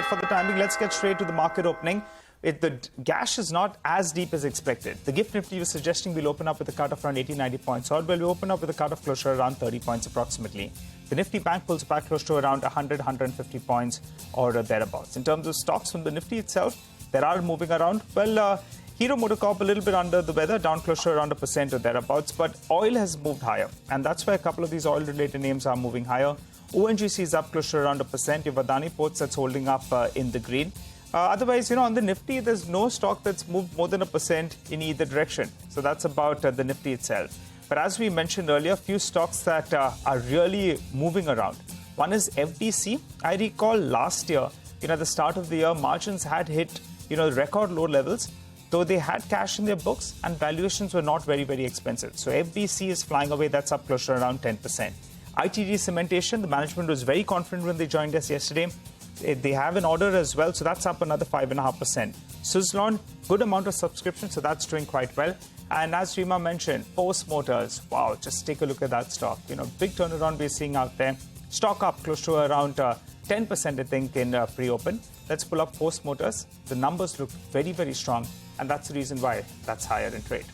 right, for the timing, let's get straight to the market opening. The gash is not as deep as expected. The GIFT Nifty was suggesting we'll open up with a cut of around 80-90 points. Or well, we open up with a cut of closer around 30 points approximately. The Nifty Bank pulls back close to around 100-150 points or thereabouts. In terms of stocks from the Nifty itself, there are moving around. Well, Hero MotoCorp a little bit under the weather, down close to around 1% or thereabouts. But oil has moved higher. And that's why a couple of these oil-related names are moving higher. ONGC is up close to around 1%. You have Adani Ports that's holding up in the green. Otherwise, on the Nifty, there's no stock that's moved more than 1% in either direction. So that's about the Nifty itself. But as we mentioned earlier, a few stocks that are really moving around. One is FDC. I recall last year, at the start of the year, margins had hit, record low levels, though they had cash in their books and valuations were not very, very expensive. So FDC is flying away. That's up close to around 10%. ITD Cementation, the management was very confident when they joined us yesterday. They have an order as well, so that's up another 5.5%. Suzlon, good amount of subscription, so that's doing quite well. And as Rima mentioned, Post Motors, wow, just take a look at that stock. Big turnaround we're seeing out there. Stock up close to around 10%, I think, in pre-open. Let's pull up Post Motors. The numbers look very, very strong, and that's the reason why that's higher in trade.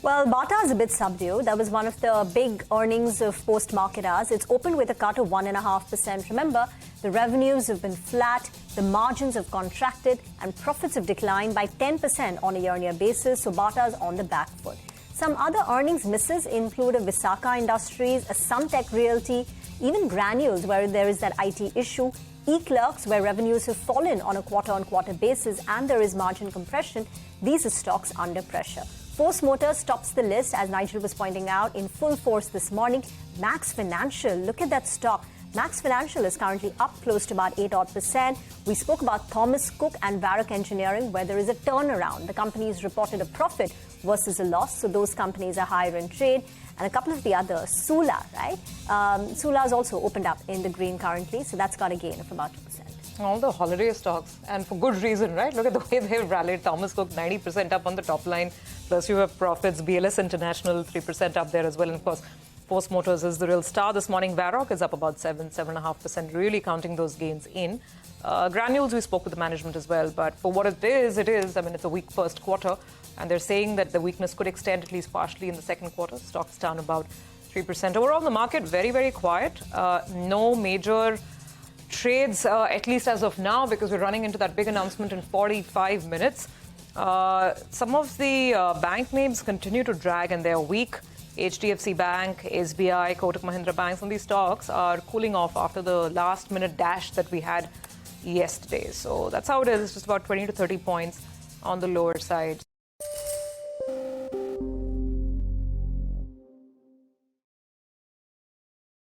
Well, Bata is a bit subdued. That was one of the big earnings of post-market hours. It's opened with a cut of 1.5%. Remember, the revenues have been flat, the margins have contracted, and profits have declined by 10% on a year-on-year basis. So Bata is on the back foot. Some other earnings misses include a Visakhapatnam Industries, a Suntech Realty, even Granules, where there is that IT issue, eClerks, where revenues have fallen on a quarter-on-quarter basis, and there is margin compression. These are stocks under pressure. Post Motors tops the list, as Nigel was pointing out, in full force this morning. Max Financial, look at that stock. Max Financial is currently up close to about 8%. We spoke about Thomas Cook and Varroc Engineering, where there is a turnaround. The companies reported a profit versus a loss, so those companies are higher in trade. And a couple of the others, Sula, right? Sula has also opened up in the green currently, so that's got a gain of about 2%. All the holiday stocks, and for good reason, right? Look at the way they've rallied. Thomas Cook, 90% up on the top line. Plus, you have profits. BLS International, 3% up there as well. And of course, Post Motors is the real star this morning. Varroc is up about 7.5%, really counting those gains in. Granules, we spoke with the management as well. But for what it is, it's a weak first quarter. And they're saying that the weakness could extend at least partially in the second quarter. Stocks down about 3%. Overall, the market very, very quiet. No major trades, at least as of now, because we're running into that big announcement in 45 minutes. Some of the bank names continue to drag and they're weak. HDFC Bank, SBI, Kotak Mahindra Bank, some of these stocks are cooling off after the last-minute dash that we had yesterday. So that's how it is. It's just about 20 to 30 points on the lower side.